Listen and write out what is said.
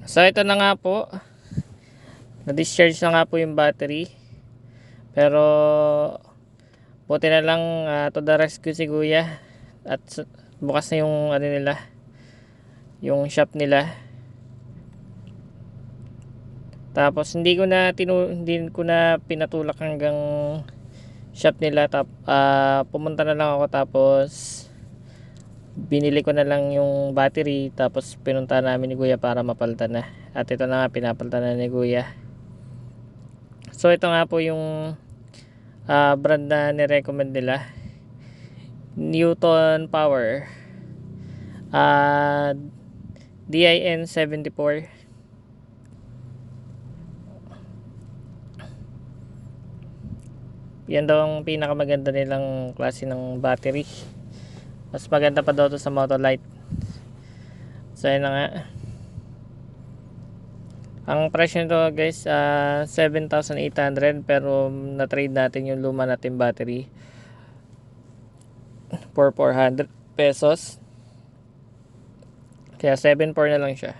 So ito na nga po, na-discharge na nga po yung battery. Pero buti na lang, to the rescue si Kuya. At bukas na yung ano nila, yung shop nila. Tapos hindi ko na pinatulak hanggang shop nila. Pumunta na lang ako, tapos binili ko na lang yung battery, tapos pinunta namin ni Kuya para mapalitan na. At ito na nga, pinapalitan na ni Kuya. So ito nga po yung brand na nirecommend nila, Newton Power, DIN74. Yan daw ang pinakamaganda nilang klase ng battery. Mas maganda pa daw to sa Motolite. So yun na nga. Ang presyo nito guys, 7,800, pero na-trade natin yung luma natin battery for 400 pesos. Kaya 7,400 na lang siya.